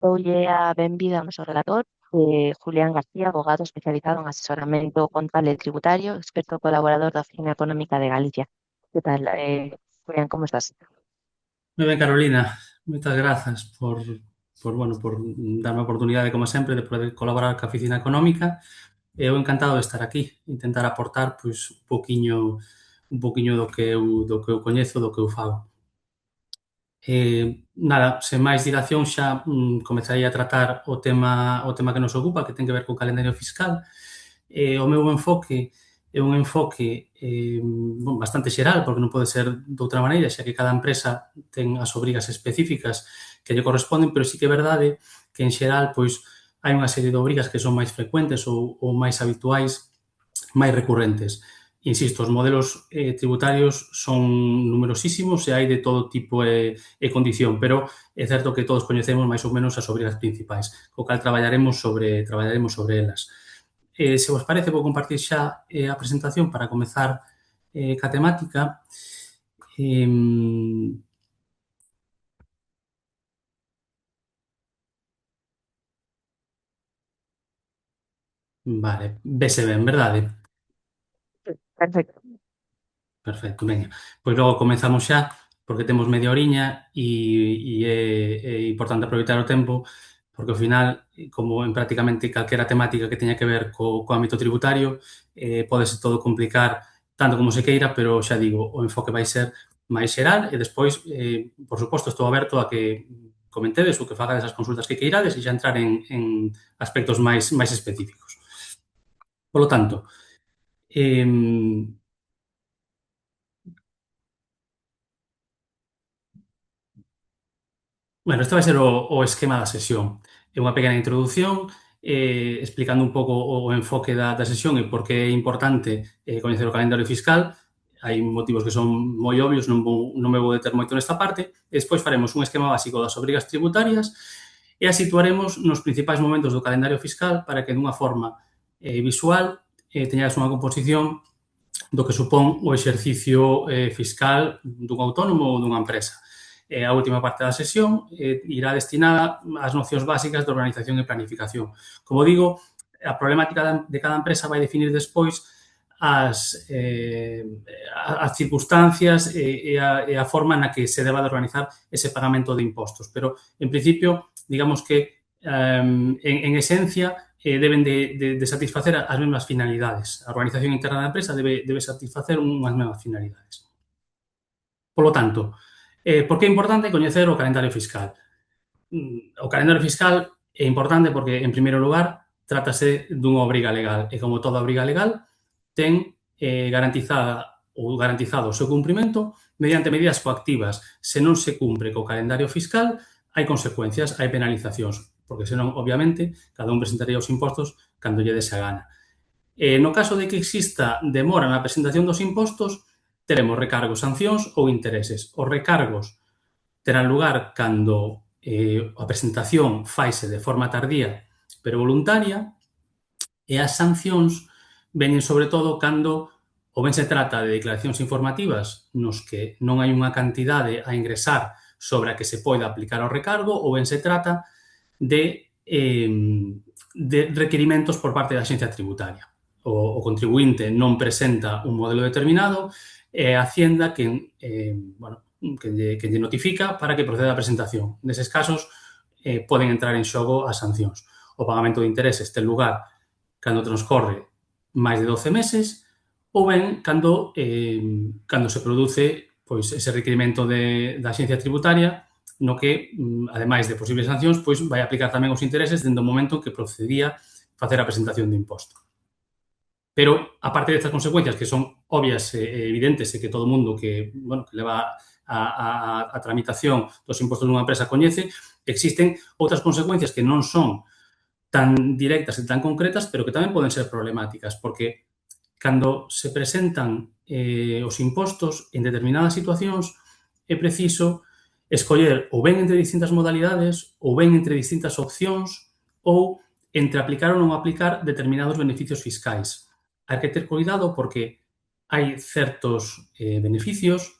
Doulle a benvida ao noso relator, Julián García, abogado especializado en asesoramento contable e tributario, experto colaborador da Oficina Económica de Galicia. Que tal, Julián, como estás? Moi ben, Carolina, moitas grazas por darme a oportunidade, como sempre, de poder colaborar ca Oficina Económica. E eu encantado de estar aquí, intentar aportar pois un poquiño do que eu coñezo, do que eu fago. Nada, sen máis dilación xa comezarei a tratar o tema que nos ocupa, que ten que ver co calendario fiscal. O meu enfoque é un enfoque bastante xeral, porque non pode ser de outra maneira, xa que cada empresa ten as obrigas específicas que lle corresponden, pero sí que é verdade que en xeral pois hai unha serie de obrigas que son máis frecuentes ou máis habituais, máis recurrentes. Insisto, os modelos tributarios son numerosísimos e hai de todo tipo e condición, pero é certo que todos coñecemos máis ou menos as obrigas principais, co cal traballaremos sobre elas. Se vos parece, vou compartir xa a presentación para comezar ca temática. Eh, vale, vese ben, verdade? Perfecto. Perfecto, veña. Pois logo comezamos xa, porque temos media oriña e é importante aproveitar o tempo, porque ao final, como en prácticamente calquera temática que teña que ver co ámbito tributario, pódese todo complicar tanto como se queira, pero xa digo, o enfoque vai ser máis xeral e despois, por suposto, estou aberto a que comentedes ou que fagades as consultas que queirades e xa entrar en aspectos máis específicos. Polo tanto, eh, bueno, este vai ser o esquema da sesión. É unha pequena introdución explicando un pouco o enfoque da sesión e por que é importante coñecer o calendario fiscal. Hai motivos que son moi obvios, non me vou deter moito nesta parte. E despois faremos un esquema básico das obrigas tributarias e as situaremos nos principais momentos do calendario fiscal para que dunha forma visual teñades unha composición do que supón o exercicio fiscal dun autónomo ou dunha empresa. A última parte da sesión irá destinada ás nocións básicas de organización e planificación. Como digo, a problemática de cada empresa vai definir despois as circunstancias e a forma na que se deba de organizar ese pagamento de impostos. Pero, en principio, digamos que en esencia deben de satisfacer as mesmas finalidades. A organización interna da empresa debe satisfacer unhas mesmas finalidades. Polo tanto, por que é importante coñecer o calendario fiscal? O calendario fiscal é importante porque, en primeiro lugar, trátase dunha obriga legal e, como toda obriga legal, ten garantizada ou garantizado o seu cumprimento mediante medidas coactivas. Se non se cumpre co calendario fiscal, hai consecuencias, hai penalizacións, porque senón, obviamente, cada un presentaría os impostos cando lle dese a gana. No caso de que exista demora na presentación dos impostos, teremos recargos, sancións ou intereses. Os recargos terán lugar cando a presentación faise de forma tardía pero voluntaria e as sancións veñen sobre todo cando ou ben se trata de declaracións informativas nos que non hai unha cantidade a ingresar sobre a que se poida aplicar o recargo ou ben se trata de requerimentos por parte da Axencia Tributaria. O contribuinte non presenta un modelo determinado e a Hacienda que lle notifica para que proceda a presentación. Neses casos, poden entrar en xogo as sancións. O pagamento de intereses ten lugar cando transcorre máis de 12 meses ou ben cando se produce pois ese requerimento da Axencia Tributaria no que, ademais de posibles sancións, pois vai aplicar tamén os intereses dende o momento que procedía facer a presentación do imposto. Pero, aparte destas consecuencias que son obvias e evidentes e que todo o mundo que leva a tramitación dos impostos dunha empresa coñece, existen outras consecuencias que non son tan directas e tan concretas, pero que tamén poden ser problemáticas, porque cando se presentan os impostos en determinadas situacións é preciso escoller ou ben entre distintas modalidades ou ben entre distintas opcións ou entre aplicar ou non aplicar determinados beneficios fiscais. Hai que ter cuidado porque hai certos beneficios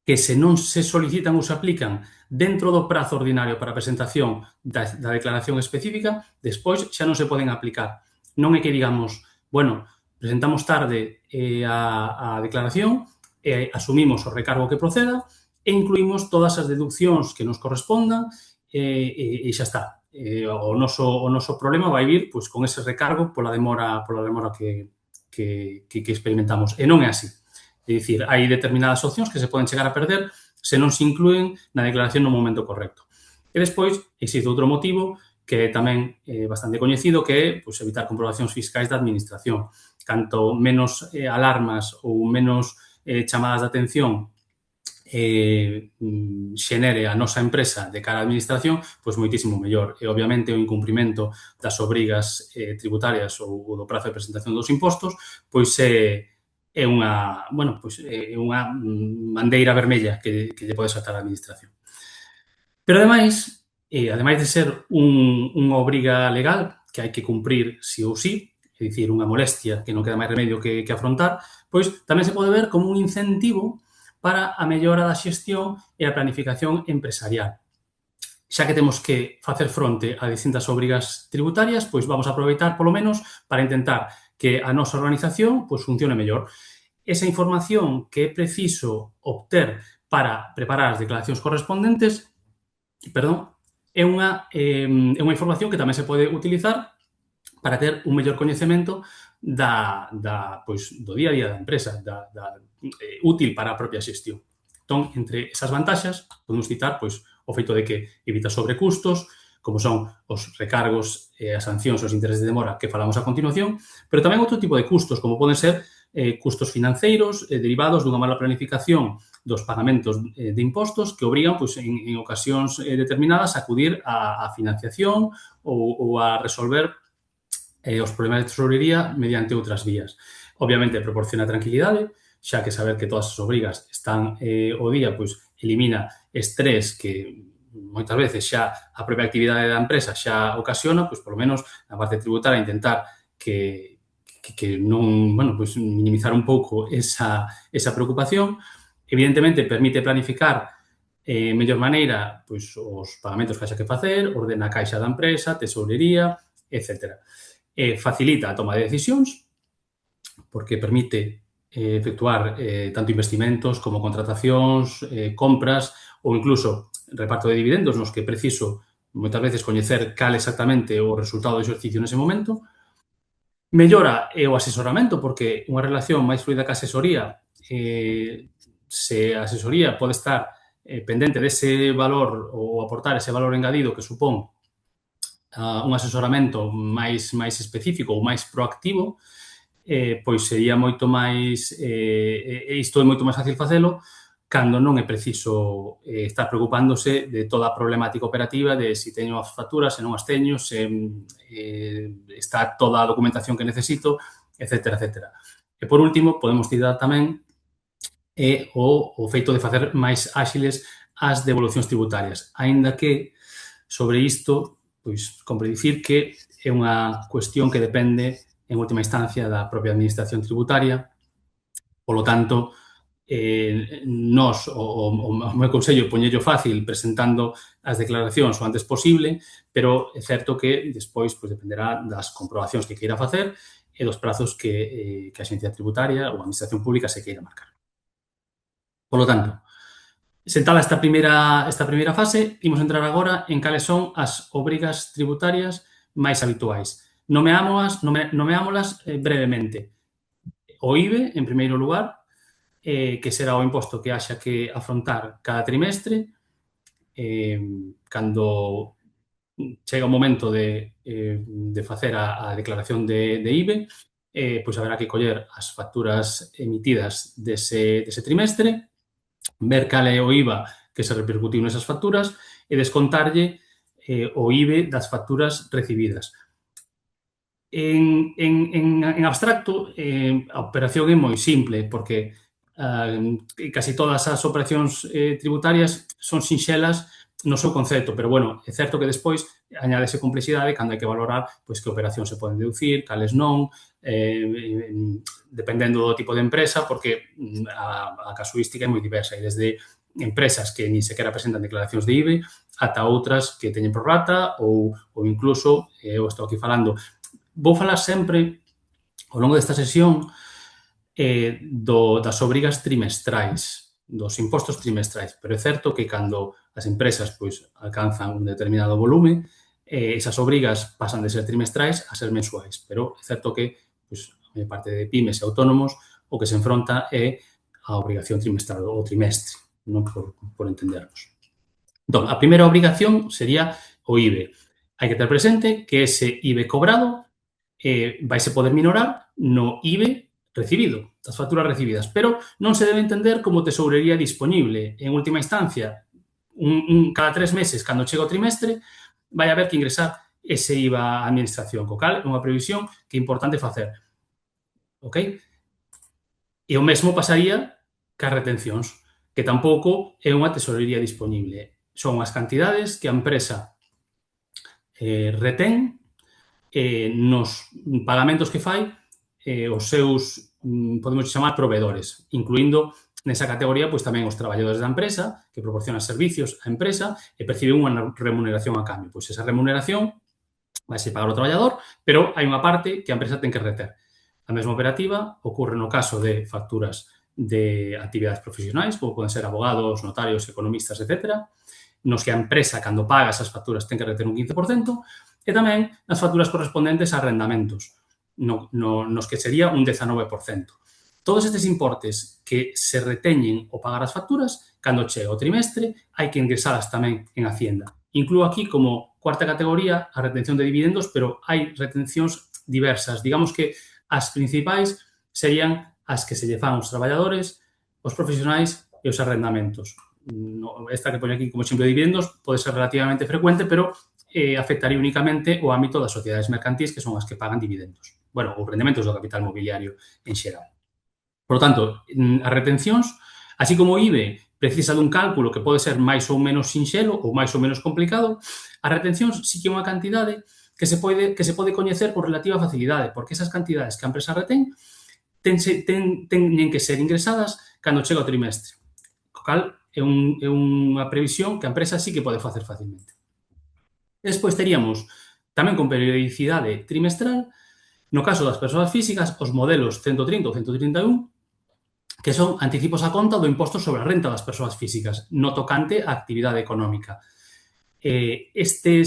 que se non se solicitan ou se aplican dentro do prazo ordinario para a presentación da declaración específica, despois xa non se poden aplicar. Non é que digamos, bueno, presentamos tarde a declaración, asumimos o recargo que proceda e incluímos todas as deduccións que nos correspondan e xa está. O noso problema vai vir pois, con ese recargo pola demora que experimentamos. E non é así. É dicir, hai determinadas opcións que se poden chegar a perder se non se inclúen na declaración no momento correcto. E despois, existe outro motivo que é tamén bastante coñecido, que é pois, evitar comprobacións fiscais da administración. Canto menos alarmas ou menos chamadas de atención xenere a nosa empresa de cara á administración, pois moitísimo mellor. E, obviamente, o incumprimento das obrigas tributarias ou do prazo de presentación dos impostos, pois é unha, bueno, pois é unha bandeira vermella que lle pode saltar a administración. Pero, ademais de ser unha obriga legal que hai que cumprir sí ou sí, é dicir, unha molestia que non queda máis remedio que afrontar, pois tamén se pode ver como un incentivo para a mellora da xestión e a planificación empresarial. Xa que temos que facer fronte a distintas obrigas tributarias, pois vamos a aproveitar, polo menos, para intentar que a nosa organización pois, funcione mellor. Esa información que é preciso obter para preparar as declaracións correspondentes, é unha información que tamén se pode utilizar para ter un mellor coñecemento pois, do día a día da empresa, útil para a propia xestión. Entón, entre esas vantaxas, podemos citar pois, o feito de que evita sobrecustos, como son os recargos, as sancións, os intereses de demora que falamos a continuación, pero tamén outro tipo de custos, como poden ser custos financeiros derivados dunha mala planificación dos pagamentos de impostos que obrigan, pois, en ocasións determinadas, a acudir á financiación ou a resolver os problemas de tesorería mediante outras vías. Obviamente, proporciona tranquilidade, xa que saber que todas as obrigas están ao día, pois, elimina estrés que moitas veces xa a propia actividade da empresa xa ocasiona, pois, polo menos, na parte tributaria, intentar que non, bueno, pois, minimizar un pouco esa preocupación. Evidentemente, permite planificar mellor maneira pois, os pagamentos que haxa que facer, ordena a caixa da empresa, tesorería, etc. Facilita a toma de decisións, porque permite efectuar tanto investimentos como contratacións, compras ou incluso reparto de dividendos nos que é preciso moitas veces coñecer cal exactamente o resultado do exercicio nese momento. Mellora o asesoramento, porque unha relación máis fluida que a asesoría, se a asesoría pode estar pendente dese valor ou aportar ese valor engadido que supón un asesoramento máis específico ou máis proactivo, pois sería moito máis, isto é moito máis fácil facelo cando non é preciso estar preocupándose de toda a problemática operativa de se teño as facturas, se non as teño, se está toda a documentación que necesito, etc. E, por último, podemos citar tamén o feito de facer máis áxiles as devolucións tributarias, aínda que sobre isto, pois, compre dicir que é unha cuestión que depende en última instancia da propia administración tributaria. Polo tanto, nós, o meu consello, poñello fácil presentando as declaracións o antes posible, pero é certo que despois pois, dependerá das comprobacións que queira facer e dos prazos que a xencia tributaria ou a administración pública se queira marcar. Polo tanto, sentada esta primeira fase, imos entrar agora en cales son as obrigas tributarias máis habituais. Nomeámolas brevemente. O IVE, en primeiro lugar, que será o imposto que haxa que afrontar cada trimestre, cando chega o momento de facer a declaración de IVE, pois haberá que coller as facturas emitidas dese trimestre, ver cal é o IVA que se repercutiu nesas facturas e descontarlle o IVE das facturas recibidas. En abstracto, a operación é moi simple, porque casi todas as operacións tributarias son sinxelas no seu concepto, pero, bueno, é certo que despois añádese complexidade cando hai que valorar pois, que operacións se poden deducir, cales non, dependendo do tipo de empresa, porque a casuística é moi diversa, e desde empresas que ni sequera presentan declaracións de IBE ata outras que teñen prorrata ou incluso, eu estou aquí falando, vou falar sempre ao longo desta sesión das obrigas trimestrais, dos impostos trimestrais, pero é certo que cando as empresas pois, alcanzan un determinado volume, esas obrigas pasan de ser trimestrais a ser mensuais, pero é certo que pois, a maior parte de pymes e autónomos o que se enfronta é a obrigación trimestral ou trimestre, non por entendernos. Entón, a primeira obrigación sería o IBE. Hai que ter presente que ese IBE cobrado vaise poder minorar no IBE recibido, das facturas recibidas, pero non se debe entender como tesourería disponible. En última instancia, cada 3 meses, cando chega o trimestre, vai haber que ingresar ese IVA á administración, co cal é unha previsión que é importante facer. Ok? E o mesmo pasaría cas retencións, que tampouco é unha tesourería disponible. Son as cantidades que a empresa retén nos pagamentos que fai os seus, podemos chamar, proveedores, incluindo nesa categoría pois tamén os traballadores da empresa que proporcionan servicios á empresa e perciben unha remuneración a cambio. Pois esa remuneración vai ser pagar o traballador, pero hai unha parte que a empresa ten que reter. A mesma operativa ocorre no caso de facturas de actividades profesionais, como poden ser abogados, notarios, economistas, etc., nos que a empresa, cando paga esas facturas, ten que reter un 15%, e tamén nas facturas correspondentes a arrendamentos, nos que sería un 19%. Todos estes importes que se reteñen ao pagar as facturas, cando chega o trimestre, hai que ingresalas tamén en Hacienda. Inclúo aquí como cuarta categoría a retención de dividendos, pero hai retencións diversas. Digamos que as principais serían as que se lle fan os traballadores, os profesionais e os arrendamentos. Esta que poño aquí como exemplo de dividendos pode ser relativamente frecuente, pero afectaría únicamente o ámbito das sociedades mercantís, que son as que pagan dividendos. Bueno, ou rendementos do capital mobiliario en xeral. Por lo tanto, as retencións, así como o IBE precisa dun cálculo que pode ser máis ou menos sinxelo ou máis ou menos complicado, as retencións sí que é unha cantidade que se pode coñecer por relativa facilidade, porque esas cantidades que a empresa retén teñen que ser ingresadas cando chega o trimestre. Co cal, é unha previsión que a empresa sí que pode facer facilmente. Despois teríamos, tamén con periodicidade trimestral, no caso das persoas físicas, os modelos 130 ou 131, que son anticipos a conta do imposto sobre a renta das persoas físicas, no tocante á actividade económica. Este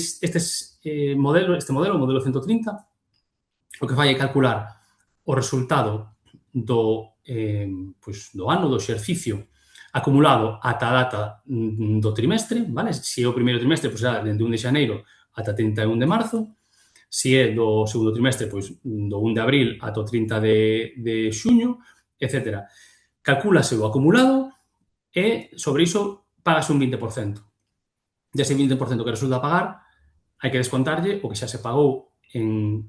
modelo 130, o que fai é calcular o resultado do ano, do exercicio acumulado ata a data do trimestre, vale? Se é o primeiro trimestre, pois será dende 1 de xaneiro ata 31 de marzo. Se é do segundo trimestre, pois do 1 de abril ata o 30 de xuño, etc. Calcúlase o acumulado e sobre iso pagase un 20%. Dese 20% que resulta pagar, hai que descontarlle o que xa se pagou en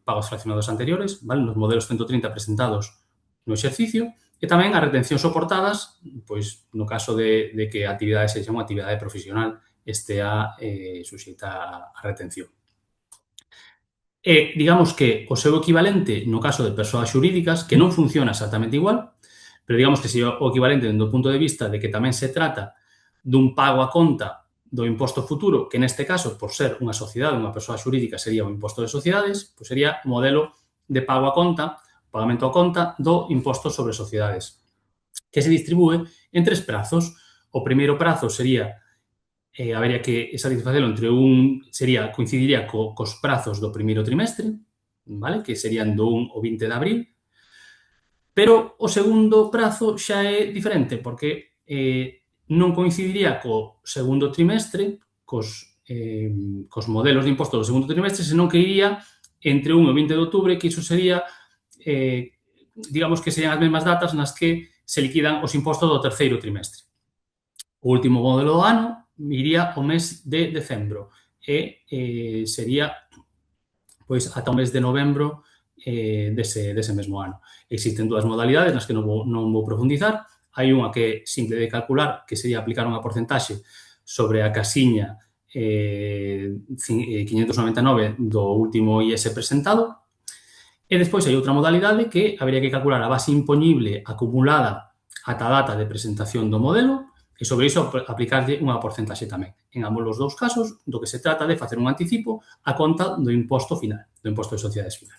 pagos fraccionados anteriores, vale? Nos modelos 130 presentados no exercicio, e tamén as retencións soportadas, pois no caso de que a actividade sexa unha actividade profesional estea suxeita a retención. E digamos que o seu equivalente no caso de persoas xurídicas, que non funciona exactamente igual, pero digamos que se o equivalente do punto de vista de que tamén se trata dun pago a conta do imposto futuro, que neste caso, por ser unha sociedade, unha persoa xurídica, sería o imposto de sociedades, pois sería o modelo de pago a conta, pagamento a conta do imposto sobre sociedades, que se distribúe en 3 prazos. O primeiro prazo sería, habería que satisfacelo coincidiría cos prazos do primeiro trimestre, vale? Que serían do 1 ao 20 de abril, pero o segundo prazo xa é diferente, porque non coincidiría co segundo trimestre, cos modelos de imposto do segundo trimestre, senón que iría entre 1 e 20 de outubro, que iso sería, digamos que serían as mesmas datas nas que se liquidan os impostos do terceiro trimestre. O último modelo do ano iría o mes de decembro e sería pois ata o mes de novembro dese mesmo ano. Existen dúas modalidades nas que non vou profundizar. Hai unha que é simple de calcular, que sería aplicar unha porcentaxe sobre a casiña 599 do último IS presentado. E despois hai outra modalidade que habería que calcular a base impoñible acumulada ata a data de presentación do modelo e sobre iso aplicarlle unha porcentaxe tamén. En ambos os dous casos, do que se trata de facer un anticipo a conta do imposto final, do imposto de sociedades final.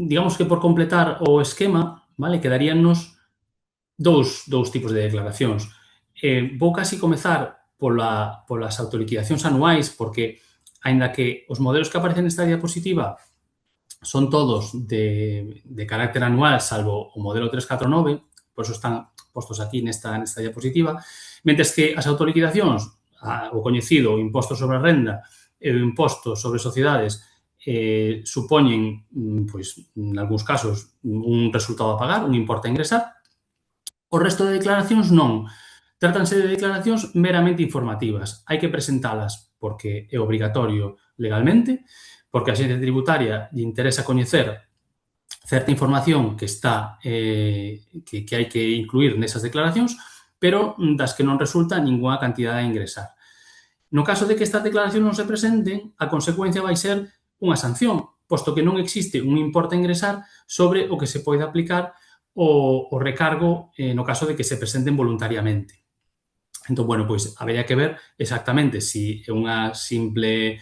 Digamos que por completar o esquema, vale, quedaríannos dous tipos de declaracións. Vou casi comezar polas autoliquidacións anuais, porque, aínda que os modelos que aparecen nesta diapositiva son todos de carácter anual, salvo o modelo 349, por eso están postos aquí nesta diapositiva, mentres que as autoliquidacións, o coñecido imposto sobre a renda e o imposto sobre sociedades, supoñen, pois, en algúns casos, un resultado a pagar, un importe a ingresar. O resto de declaracións non. Trátanse de declaracións meramente informativas. Hai que presentalas porque é obrigatorio legalmente, porque a xencia tributaria lle interesa coñecer certa información que está que hai que incluir nesas declaracións, pero das que non resulta ningunha cantidade a ingresar. No caso de que estas declaracións non se presenten, a consecuencia vai ser unha sanción, posto que non existe un importe a ingresar sobre o que se pode aplicar o recargo no caso de que se presenten voluntariamente. Entón, bueno, pois habería que ver exactamente se é unha simple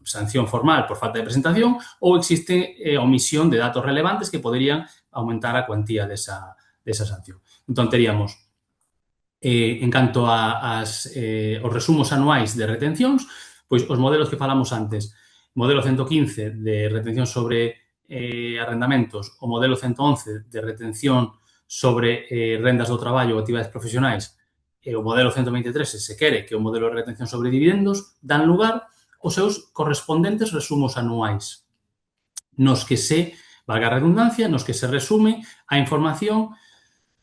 sanción formal por falta de presentación ou existe omisión de datos relevantes que poderían aumentar a cuantía desa sanción. Entón, teríamos, en canto aos resumos anuais de retencións, pois os modelos que falamos antes, modelo 115 de retención sobre arrendamentos, o modelo 111 de retención sobre rendas do traballo ou actividades profesionais e o modelo 123, se se quere, que é o modelo de retención sobre dividendos, dan lugar aos seus correspondentes resumos anuais, nos que se, valga a redundancia, nos que se resume a información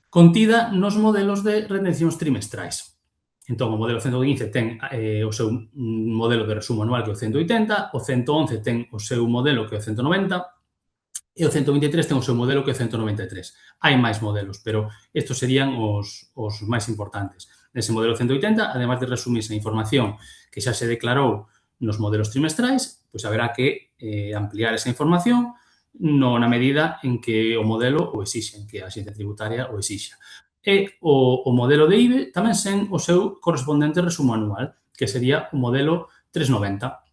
contida nos modelos de retencións trimestrais. Entón, o modelo 115 ten o seu modelo de resumo anual que é o 180, o 111 ten o seu modelo que é o 190 e o 123 ten o seu modelo que é o 193. Hai máis modelos, pero estos serían os máis importantes. Nese modelo 180, además de resumirse a información que xa se declarou nos modelos trimestrais, pois haberá que ampliar esa información na medida en que o modelo o exixe, en que a xencia tributaria o exixa. E o modelo de IBE tamén sen o seu correspondente resumo anual, que sería o modelo 390,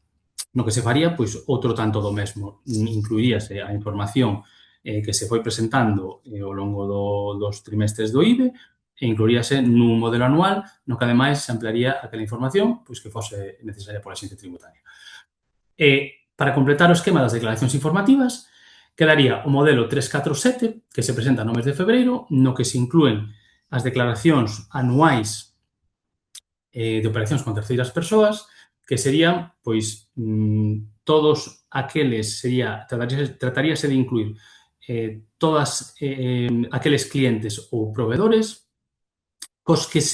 no que se faría, pois, outro tanto do mesmo. Incluiríase a información que se foi presentando ao longo dos trimestres do IBE e incluiríase nun modelo anual no que, ademais, se ampliaría aquela información pois que fose necesaria pola xencia tributaria. E, para completar o esquema das declaracións informativas, quedaría o modelo 347, que se presenta no mes de febreiro, no que se inclúen as declaracións anuais de operacións con terceiras persoas, que serían, pois, todos aqueles, trataríase de incluir todas aqueles clientes ou proveedores cos que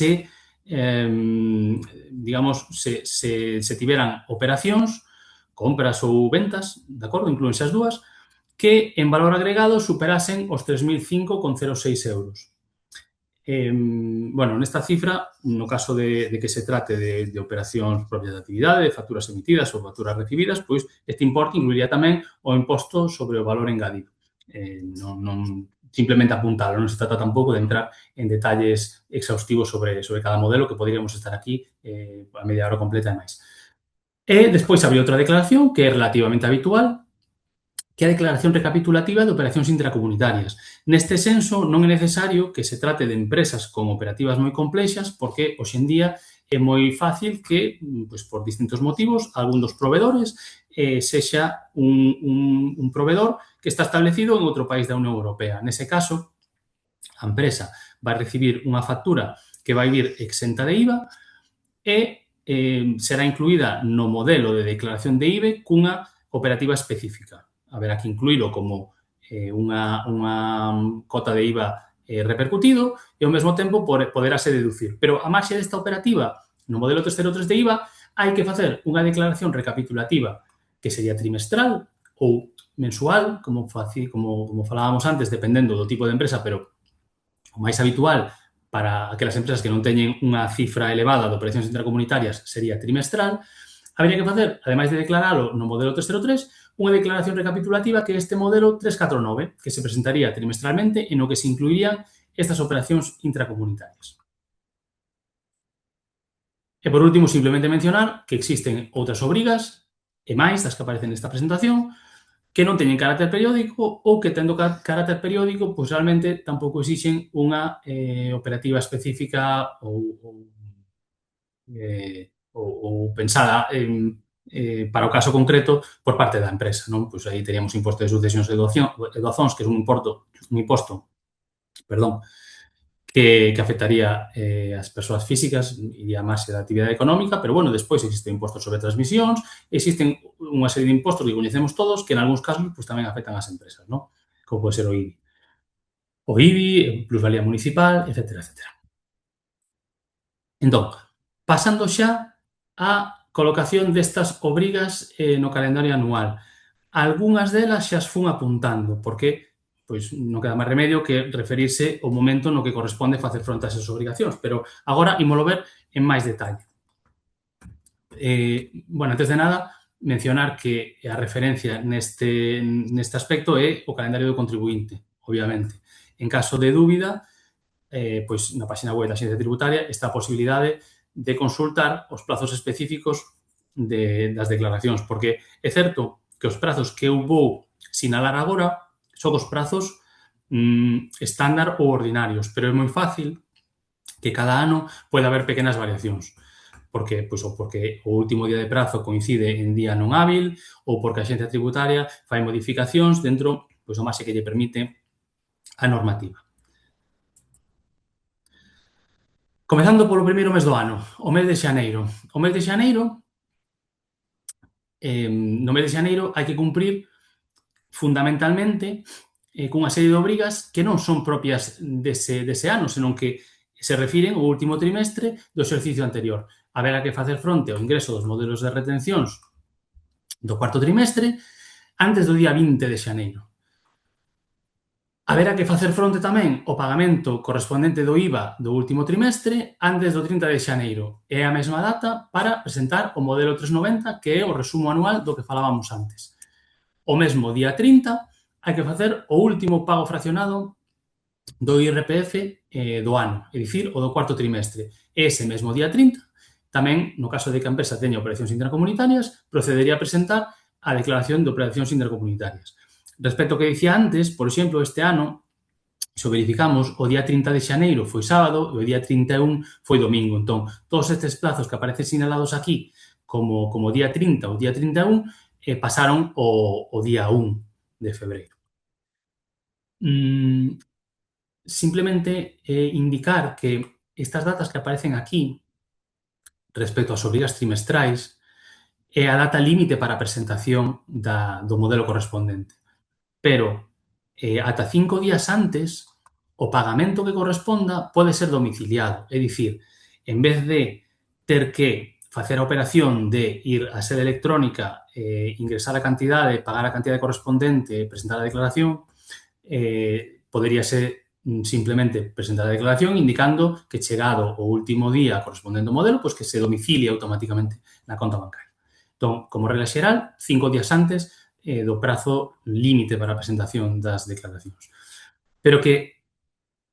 digamos, se tiveran operacións, compras ou ventas, de acordo, inclúense as dúas, que en valor agregado superasen os 3.005,06 euros. Bueno, nesta cifra, no caso de que se trate de operacións propias de actividade, de facturas emitidas ou facturas recibidas, pois este importe incluiría tamén o imposto sobre o valor engadido. Non simplemente apuntalo, non se trata tampouco de entrar en detalles exhaustivos sobre cada modelo, que poderíamos estar aquí a media hora completa e máis. E despois habría outra declaración que é relativamente habitual, que é a declaración recapitulativa de operacións intracomunitarias. Neste senso, non é necesario que se trate de empresas con operativas moi complexas, porque, hoxe en día, é moi fácil que, pois, por distintos motivos, algún dos proveedores sexa un proveedor que está establecido en outro país da Unión Europea. Nese caso, a empresa vai recibir unha factura que vai vir exenta de IVA e será incluída no modelo de declaración de IBE cunha operativa específica. Haberá que incluílo como unha cota de IVA repercutido e, ao mesmo tempo, poderase deducir. Pero, a marxe desta operativa, no modelo 303 de IVA, hai que facer unha declaración recapitulativa que sería trimestral ou mensual, como falábamos antes, dependendo do tipo de empresa, pero o máis habitual para aquelas empresas que non teñen unha cifra elevada de operacións intracomunitarias sería trimestral. Habería que facer, ademais de declaralo no modelo 303, unha declaración recapitulativa que é este modelo 349, que se presentaría trimestralmente e no que se incluirían estas operacións intracomunitarias. E, por último, simplemente mencionar que existen outras obrigas, e máis das que aparecen nesta presentación, que non teñen carácter periódico ou que, tendo carácter periódico, pois realmente tampouco exixen unha operativa específica ou pensada para o caso concreto por parte da empresa, non? Pois aí teríamos imposto de sucesións e doazóns, que é un imposto, perdón, que afectaría as persoas físicas, iría máis da actividade económica, pero, bueno, despois existe o imposto sobre transmisións, existen unha serie de impostos que coñecemos todos que, en algúns casos, pues, tamén afectan ás empresas, non? Como pode ser o IBI. O IBI, plusvalía municipal, etcétera, etcétera. Entón, pasando xa á colocación destas obrigas no calendario anual. Algúnas delas xa as fun apuntando, porque pois non queda máis remedio que referirse ao momento no que corresponde facer fronte a esas obrigacións, pero agora ímolo ver en máis detalle. Bueno, antes de nada, mencionar que a referencia neste aspecto é o calendario do contribuinte, obviamente. En caso de dúbida, pois na página web da Xencia Tributaria está a posibilidade de consultar os prazos específicos das declaracións, porque é certo que os prazos que eu vou sinalar agora son os prazos estándar ou ordinarios, pero é moi fácil que cada ano pode haber pequenas variacións. Porque, pois, ou porque o último día de prazo coincide en día non hábil ou porque a Xencia Tributaria fai modificacións dentro pois, do marxe que lle permite a normativa. Comezando polo primeiro mes do ano, o mes de xaneiro. O mes de xaneiro, no mes de xaneiro hai que cumprir fundamentalmente cunha serie de obrigas que non son propias dese ano, senón que se refiren ao último trimestre do exercicio anterior. Haberá que facer fronte ao ingreso dos modelos de retencións do cuarto trimestre antes do día 20 de xaneiro. Haberá que facer fronte tamén ao pagamento correspondente do IVA do último trimestre antes do 30 de xaneiro. É a mesma data para presentar o modelo 390, que é o resumo anual do que falábamos antes. O mesmo día 30 hai que facer o último pago fraccionado do IRPF do ano, é dicir, o do cuarto trimestre. Ese mesmo día 30, tamén, no caso de que a empresa teña operacións intercomunitarias, procedería a presentar a declaración de operacións intercomunitarias. Respecto ao que dicía antes, por exemplo, este ano, se o verificamos, o día 30 de xaneiro foi sábado e o día 31 foi domingo. Entón, todos estes plazos que aparecen sinalados aquí como día 30 ou día 31 pasaron o día 1 de febreiro. Simplemente indicar que estas datas que aparecen aquí respecto ás obrigas trimestrais é a data límite para a presentación do modelo correspondente. Pero ata 5 días antes o pagamento que corresponda pode ser domiciliado. É dicir, en vez de ter que facer a operación de ir á sede electrónica, ingresar a cantidade, pagar a cantidade correspondente, presentar a declaración, poderíase simplemente presentar a declaración indicando que chegado o último día correspondente ao modelo, pois que se domicilia automáticamente na conta bancaria. Entón, como regla xeral, 5 días antes do prazo límite para a presentación das declaracións. Pero que,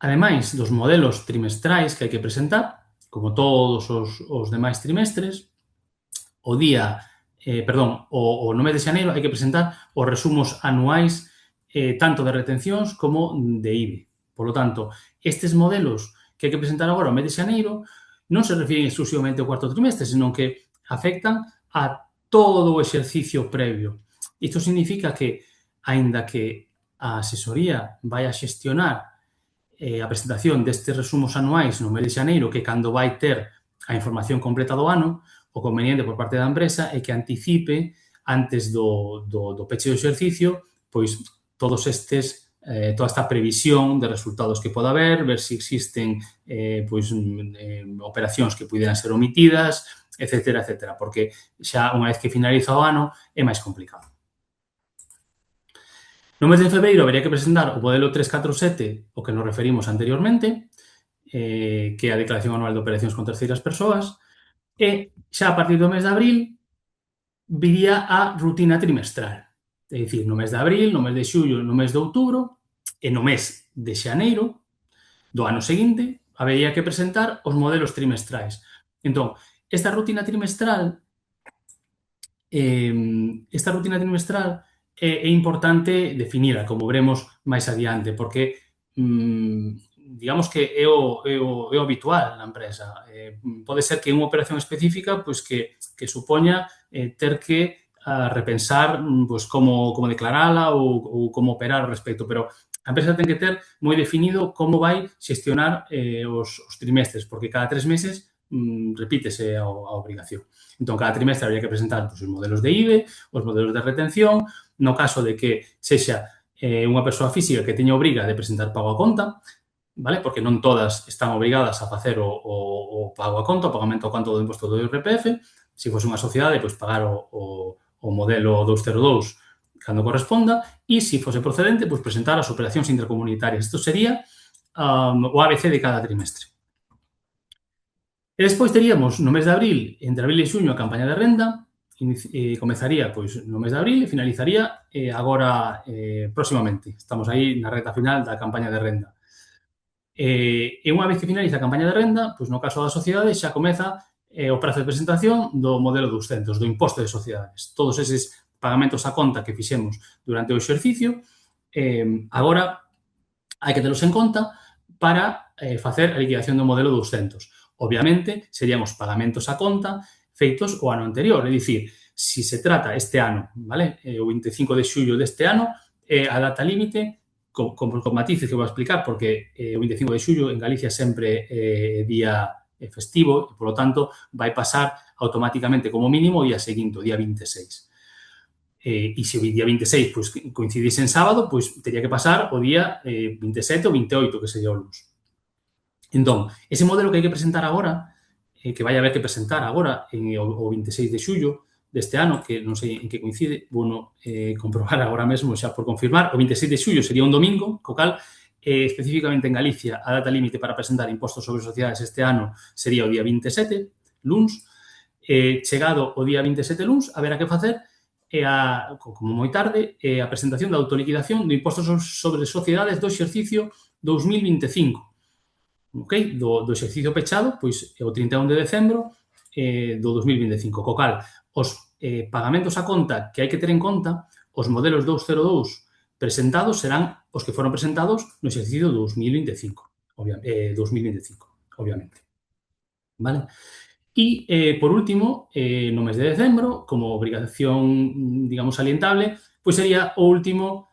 ademais dos modelos trimestrais que hai que presentar, como todos os demais trimestres, no mes de xaneiro hai que presentar os resumos anuais tanto de retencións como de IBI. Por lo tanto, estes modelos que hai que presentar agora ao mes de xaneiro non se refiren exclusivamente ao cuarto trimestre, senón que afectan a todo o exercicio previo. Isto significa que, aínda que a asesoría vai a xestionar a presentación destes resumos anuais no mes de xaneiro, que cando vai ter a información completa do ano, o conveniente por parte da empresa é que anticipe antes do peche do exercicio, pois toda esta previsión de resultados que poda haber, ver se existen operacións que pudieran ser omitidas, etcétera, etcétera, porque xa unha vez que finaliza o ano é máis complicado. No mes de febreiro habería que presentar o modelo 347, o que nos referimos anteriormente, que é a Declaración Anual de Operacións con Terceiras Persoas, e xa a partir do mes de abril viría a rutina trimestral. É dicir, no mes de abril, no mes de xullo, no mes de outubro e no mes de xaneiro do ano seguinte habería que presentar os modelos trimestrais. Entón, esta rutina trimestral é importante definila, como veremos máis adiante, porque digamos que é o habitual na empresa. Pode ser que unha operación específica pois que supoña ter que repensar pois, como declarala ou como operar ao respecto, pero a empresa ten que ter moi definido como vai xestionar os trimestres, porque cada 3 meses repítese a obrigación. Entón, cada trimestre habría que presentar pois, os modelos de IBE, os modelos de retención, no caso de que sexa unha persoa física que teña obriga de presentar pago a conta, vale? Porque non todas están obrigadas a facer o pago a conta, o pagamento a conta do imposto do IRPF. Se fose unha sociedade, pois pagar o modelo 202 cando corresponda, e se fose procedente, pois presentar as operacións intercomunitarias. Isto sería o ABC de cada trimestre. E despois teríamos no mes de abril, entre abril e xuño, a campaña de renda, comezaría pois no mes de abril e finalizaría agora próximamente. Estamos aí na reta final da campaña de renda. E unha vez que finaliza a campaña de renda, pois no caso da sociedade xa comeza o prazo de presentación do modelo 200, do imposto de sociedades. Todos eses pagamentos a conta que fixemos durante o exercicio, agora hai que telos en conta para facer a liquidación do modelo 200. Obviamente, serían os pagamentos a conta feitos o ano anterior. É dicir, se se trata este ano, vale? O 25 de xullo deste ano, a data límite, con matices que vou explicar, porque o 25 de xullo en Galicia sempre é día festivo, e, polo tanto, vai pasar automáticamente como mínimo o día seguinte, o día 26. E se o día 26 pois, coincidise en sábado, pois teria que pasar o día 27 ou 28, que sería o luns. Entón, ese modelo que hai que presentar agora, que vai haber que presentar agora o 26 de xullo deste ano, que non sei en que coincide, bueno, comprobar agora mesmo xa por confirmar, o 26 de xullo sería un domingo, co cal, especificamente en Galicia, a data límite para presentar impostos sobre sociedades este ano sería o día 27, luns. Chegado o día 27 luns, haberá que facer como moi tarde, a presentación da autoliquidación do imposto sobre sociedades do exercicio 2025. Okay? Do exercicio pechado, pois, o 31 de decembro do 2025. Co cal, os pagamentos a conta que hai que ter en conta, os modelos 202 presentados serán os que foron presentados no exercicio 2025, obviamente. Vale? E, por último, no mes de decembro, como obrigación, digamos, salientable, pois sería o último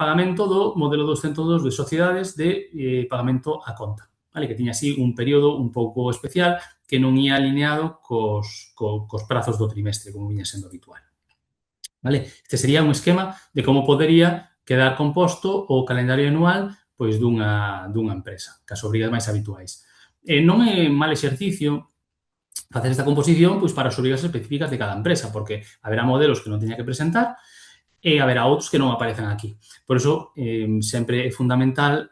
pagamento do modelo 202 de sociedades de pagamento a conta. Vale? Que tiña así un período un pouco especial que non ia alineado cos prazos do trimestre, como viña sendo habitual. Vale? Este sería un esquema de como podería quedar composto o calendario anual pois dunha empresa, cas obrigas máis habituais. Non é mal exercicio facer esta composición pois para as obrigas específicas de cada empresa, porque haberá modelos que non teña que presentar e haberá outros que non aparecen aquí. Por iso, sempre é fundamental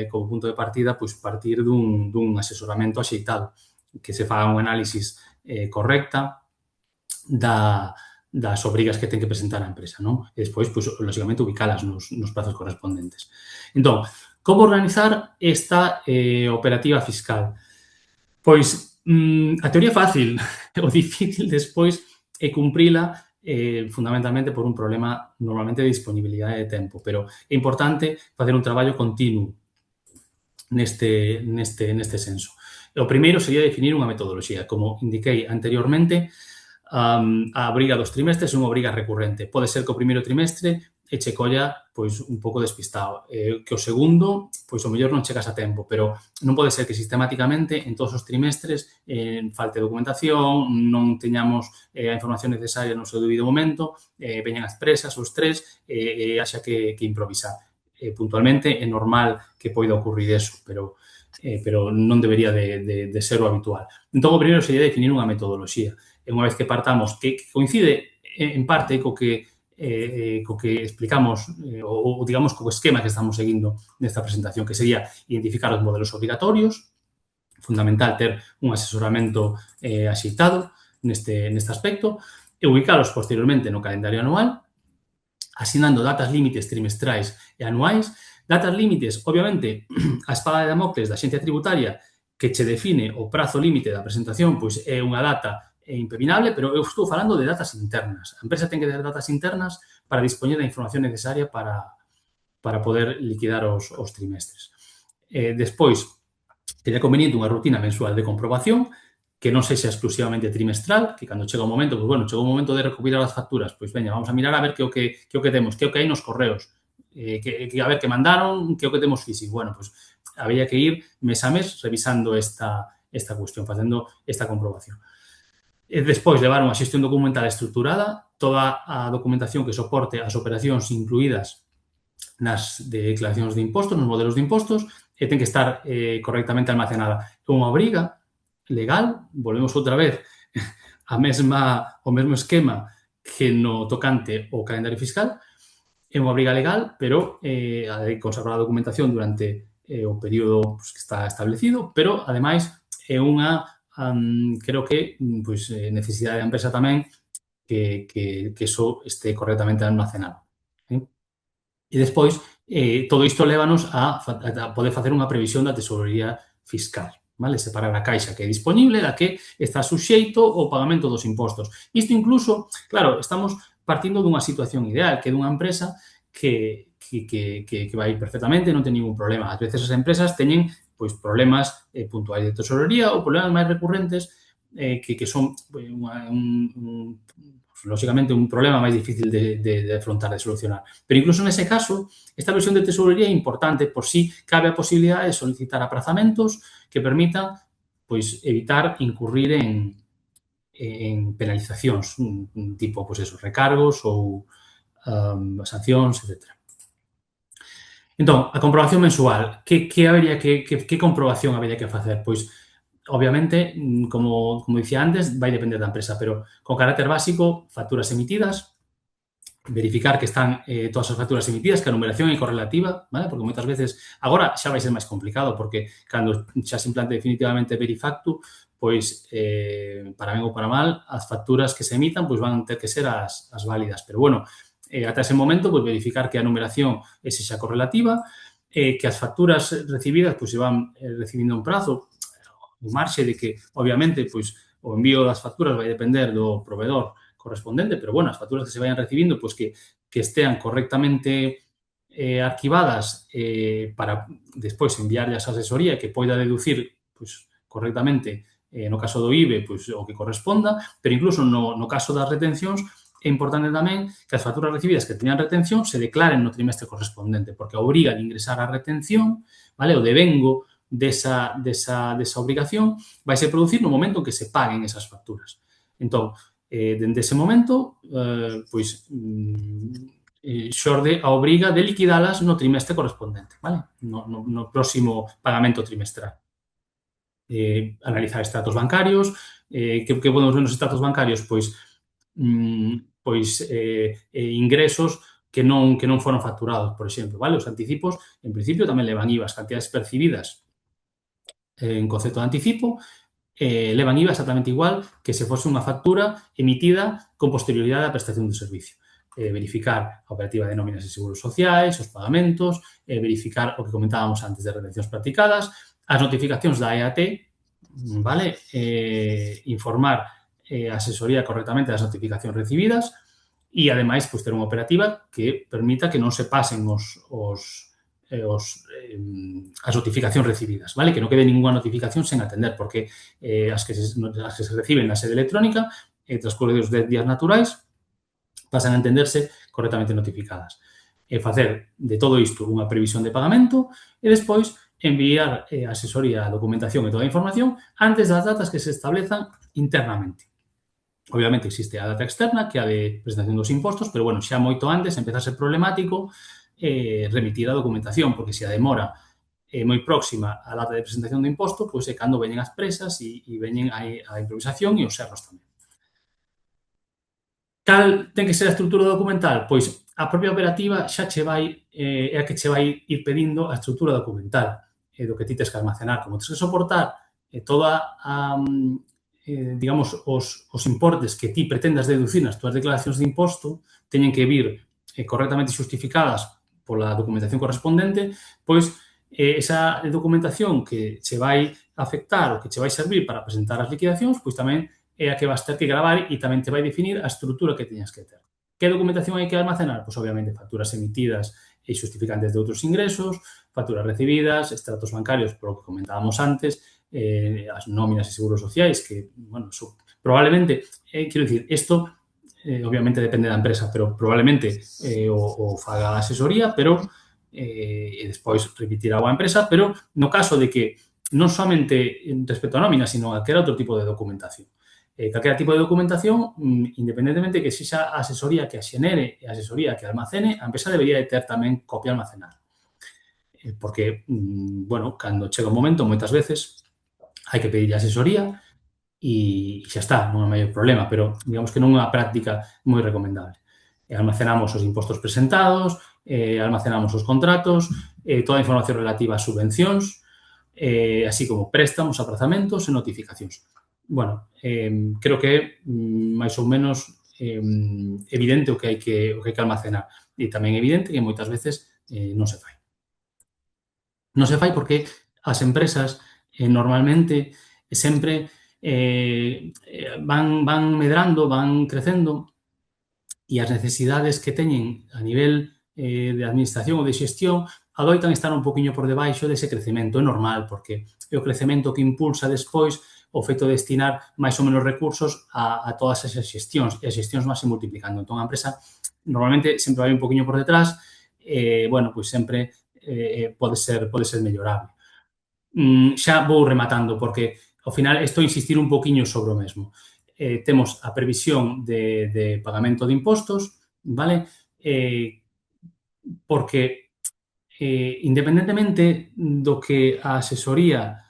como punto de partida, pois partir dun asesoramento axeitado, que se faga un análisis correcta das obrigas que ten que presentar a empresa, non? E despois, pois, lógicamente, ubicalas nos prazos correspondentes. Entón, como organizar esta operativa fiscal? Pois, a teoría é fácil, o difícil despois é cumprila fundamentalmente por un problema normalmente de disponibilidade de tempo, pero é importante facer un traballo continuo neste senso. O primeiro sería definir unha metodoloxía. Como indiquei anteriormente, a obriga dos trimestres é unha obriga recurrente. Pode ser que o primeiro trimestre che colla pois un pouco despistado, que o segundo, pois o mellor non chegas a tempo, pero non pode ser que sistematicamente en todos os trimestres falte documentación, non teñamos a información necesaria no seu debido momento, veñan as presas, os tres, e haxa que improvisar. Puntualmente é normal que poida ocurrir eso, pero non debería de ser o habitual. Entón, o primeiro sería definir unha metodoloxía. E unha vez que partamos, que coincide en parte co que co que explicamos, ou digamos, co esquema que estamos seguindo nesta presentación, que sería identificar os modelos obrigatorios, fundamental ter un asesoramento axeitado neste aspecto, e ubicalos posteriormente no calendario anual, asignando datas límites trimestrais e anuais. Datas límites, obviamente, a espada de Damocles da Axencia Tributaria que che define o prazo límite da presentación, pois é unha data impepinable, pero eu estou falando de datas internas. A empresa ten que ter datas internas para dispoñer da información necesaria para poder liquidar os trimestres. Despois, sería conveniente unha rutina mensual de comprobación que non sexa exclusivamente trimestral, que cando chega o momento, pois, bueno, chegou o momento de recopilar as facturas, pois, veña, vamos a mirar a ver que o que temos, que o que hai nos correos, a ver que mandaron, que o que temos físico. Bueno, pois, habría que ir mes a mes revisando esta cuestión, facendo esta comprobación. Despois, levar unha xestión documental estruturada, toda a documentación que soporte as operacións incluídas nas declaracións de impostos, nos modelos de impostos, ten que estar correctamente almacenada. É unha obriga legal, volvemos outra vez o mesmo esquema que no tocante ao calendario fiscal, é unha obriga legal, pero a de conservar a documentación durante o período pues, que está establecido, pero, ademais, é unha, creo que, pues, necesidade da empresa tamén que eso este correctamente almacenado. E despois, todo isto lévanos a poder facer unha previsión da tesorería fiscal, vale? Separar a caixa que é disponible da que está suxeito ao pagamento dos impostos. Isto incluso, claro, estamos partindo dunha situación ideal, que é dunha empresa que vai perfectamente, non ten ningún problema. Ás veces as empresas teñen pois problemas puntuais de tesorería ou problemas máis recurrentes que son lógicamente, un problema máis difícil de afrontar, de solucionar. Pero incluso nese caso, esta versión de tesorería é importante por si cabe a posibilidade de solicitar aprazamentos que permitan pois, evitar incurrir en penalizacións, tipo, pois eso, recargos ou sancións, etc. Entón, a comprobación mensual, que comprobación habería que facer? Pois, obviamente, como dicía antes, vai depender da empresa, pero con carácter básico, facturas emitidas, verificar que están todas as facturas emitidas, que a numeración é correlativa, vale? Porque moitas veces, agora xa vai ser máis complicado, porque cando xa se implante definitivamente Verifactu, pois, para ben ou para mal, as facturas que se emitan pois van ter que ser as válidas. Pero, bueno, ata ese momento, pois, verificar que a numeración é xa correlativa, que as facturas recibidas pois, se van recibindo un prazo, o marxe de que, obviamente, pois, o envío das facturas vai depender do proveedor correspondente, pero, bueno, as facturas que se vayan recibindo, pois, que estean correctamente arquivadas para despois enviarlas a asesoría e que poida deducir, pois, correctamente, no caso do IBE, pois, o que corresponda, pero incluso no caso das retencións, é importante tamén que as facturas recibidas que teñan retención se declaren no trimestre correspondente, porque obriga de ingresar a retención, vale, o devengo desa obrigación vai se producir no momento en que se paguen esas facturas. Entón, dende ese momento, pois, xorde a obriga de liquidalas no trimestre correspondente, vale? No próximo pagamento trimestral. Analizar extractos bancarios. Que podemos ver nos extractos bancarios? Pois ingresos que non foron facturados, por exemplo, vale? Os anticipos, en principio, tamén levan IVA. As cantidades percibidas en concepto de anticipo levan IVA exactamente igual que se fose unha factura emitida con posterioridade á prestación do servicio. Verificar a operativa de nóminas e seguros sociais, os pagamentos, verificar o que comentábamos antes de retencións practicadas, as notificacións da EAT, vale? Informar a asesoría correctamente das notificacións recibidas e, ademais, pois, ter unha operativa que permita que non se pasen as notificacións recibidas, vale? Que non quede ninguna notificación sen atender, porque as que se reciben na sede electrónica, transcorridos 10 días naturais, pasan a entenderse correctamente notificadas. Facer de todo isto unha previsión de pagamento e despois enviar a asesoría a documentación e toda a información antes das datas que se establezan internamente. Obviamente existe a data externa, que é a de presentación dos impostos, pero, bueno, xa moito antes empeza a ser problemático remitir a documentación, porque se a demora moi próxima á data de presentación do imposto, pois é cando veñen as presas e veñen a improvisación e os erros tamén. Cal ten que ser a estrutura documental? Pois a propia operativa xa che vai é a que che vai ir pedindo a estrutura documental do que ti tes que almacenar. Como tes que soportar toda a, digamos, os importes que ti pretendas deducir nas túas declaracións de imposto teñen que vir correctamente xustificadas pola documentación correspondente, pois esa documentación que che vai afectar ou que che vai servir para presentar as liquidacións, pois tamén é a que vas ter que gravar e tamén te vai definir a estrutura que teñas que ter. Que documentación hai que almacenar? Pois, obviamente, facturas emitidas e xustificantes de outros ingresos, facturas recibidas, extractos bancarios, por o que comentábamos antes, as nóminas e seguros sociais, que, bueno, probablemente, quero dicir, isto obviamente depende da empresa, pero probablemente o faga a asesoría, pero e despois remitirá a empresa, pero no caso de que non somente respecto a nómina, sino a calquera outro tipo de documentación. Calquera tipo de documentación, independentemente que sexa a asesoría que a xenere e a asesoría que almacene, a empresa debería de ter tamén copia almacenada. Porque, bueno, cando chega un momento, moitas veces, hai que pedir asesoría e xa está, non hai maior problema, pero digamos que non é unha práctica moi recomendable. Almacenamos os impostos presentados, almacenamos os contratos, toda a información relativa ás subvencións, así como préstamos, aprazamentos e notificacións. Bueno, creo que é máis ou menos evidente o que hai que almacenar. E tamén é evidente que moitas veces non se fai. Non se fai porque as empresas normalmente sempre van medrando, van crecendo e as necesidades que teñen a nivel de administración ou de xestión adoitan estar un poquinho por debaixo dese crecemento. É normal, porque é o crecemento que impulsa despois o feito de destinar máis ou menos recursos a todas esas xestións, e as xestións van se multiplicando. Entón, a empresa normalmente sempre vai un poquinho por detrás, bueno, pois sempre pode ser mellorable. Xa vou rematando, porque ao final estou a insistir un poquinho sobre o mesmo. Temos a previsión de pagamento de impostos, vale? Porque independentemente do que a asesoría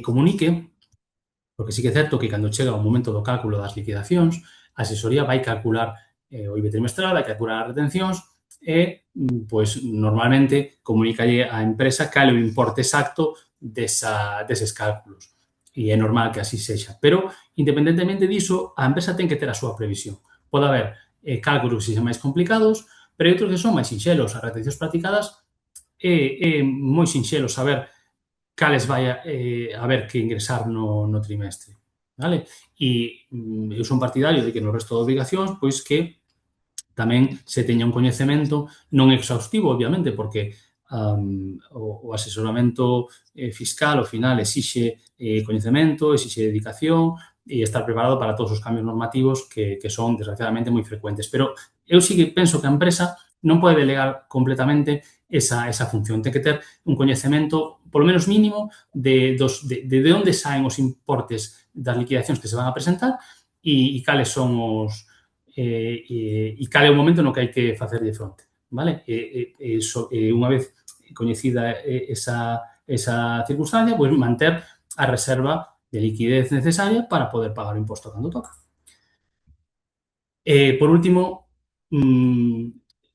comunique, porque sí que é certo que cando chega o momento do cálculo das liquidacións, a asesoría vai calcular o IBE trimestral, vai calcular as retencións e, pois, normalmente comunicalle á empresa cal é o importe exacto deses cálculos. E é normal que así sexa. Pero, independentemente diso, a empresa ten que ter a súa previsión. Pode haber cálculos que sexan máis complicados, pero hai outros que son máis sinxelos. As retencións practicadas é moi sinxelo saber cales vai haber que ingresar no trimestre. Vale? E eu son partidario de que no resto de obrigacións, pois que tamén se teña un coñecemento non exhaustivo, obviamente, porque o asesoramento fiscal, ao final, exixe coñecemento, exixe dedicación e estar preparado para todos os cambios normativos que son, desgraciadamente, moi frecuentes. Pero eu sí que penso que a empresa non pode delegar completamente esa función. Ten que ter un coñecemento, polo menos mínimo, de onde saen os importes das liquidacións que se van a presentar e cales son os e cal é o momento no que hai que facerlle fronte. Vale? Unha vez coñecida esa circunstancia, pois manter a reserva de liquidez necesaria para poder pagar o imposto cando toca. Por último,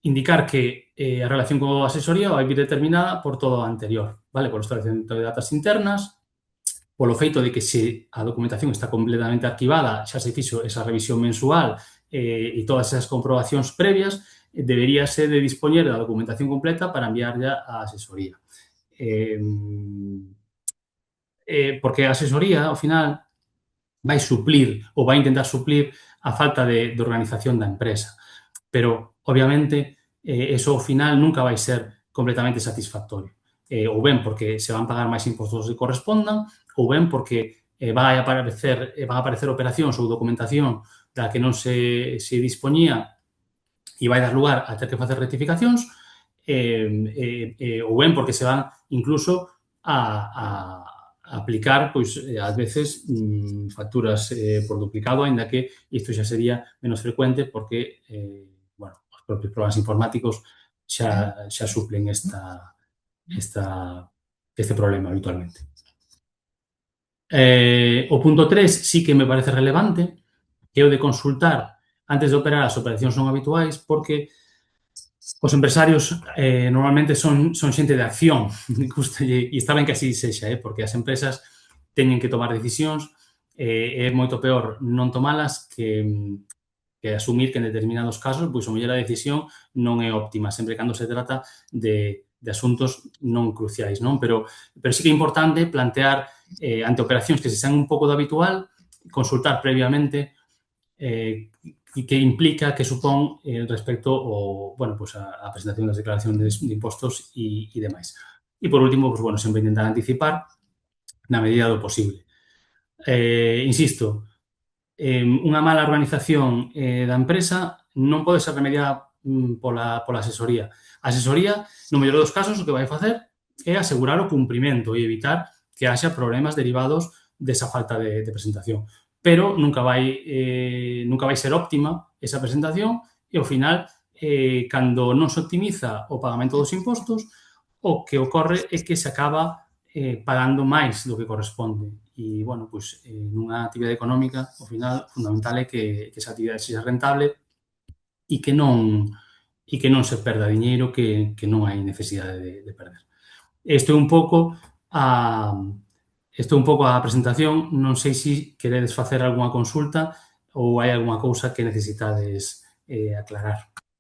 indicar que a relación coa asesoría vai vir determinada por todo o anterior, vale? Por establecemento de datas internas, polo feito de que se a documentación está completamente arquivada, xa se fixo esa revisión mensual e todas esas comprobacións previas, deberíase de dispoñer da documentación completa para enviarlla á asesoría. Porque a asesoría, ao final, vai suplir ou vai intentar suplir a falta de organización da empresa. Pero, obviamente, eso ao final nunca vai ser completamente satisfactorio. Ou ben porque se van pagar máis impostos que correspondan, ou ben porque van a aparecer operacións ou documentación da que non se dispoñía e vai dar lugar a ter que facer rectificacións, ou ben porque se van incluso a aplicar, pois, ás veces, facturas por duplicado, aínda que isto xa sería menos frecuente porque, bueno, os propios programas informáticos xa suplen este problema habitualmente. O punto 3 sí que me parece relevante, que é o de consultar antes de operar as operacións non habituais porque os empresarios normalmente son xente de acción e está ben que así sexa, porque as empresas teñen que tomar decisións é moito peor non tomalas que asumir que en determinados casos pois o mellor a decisión non é óptima, sempre cando se trata de asuntos non cruciais, non? Pero sí que é importante plantear ante operacións que se sean un pouco do habitual, consultar previamente que implica, que supón respecto a presentación das declaracións de impostos e demais. E, por último, sempre intentar anticipar na medida do posible. Insisto, unha mala organización da empresa non pode ser remediada pola asesoría. A asesoría, no mellor dos casos, o que vai facer é asegurar o cumprimento e evitar que haxa problemas derivados desa falta de presentación. Pero nunca vai ser óptima esa presentación e, ao final, cando non se optimiza o pagamento dos impostos, o que ocorre é que se acaba pagando máis do que corresponde. E, nunha actividade económica, ao final, fundamental é que esa actividade sexa rentable e que non se perda diñeiro que non hai necesidade de perder. Isto é un pouco a presentación. Non sei se queredes facer algunha consulta ou hai algunha cousa que necesitades aclarar.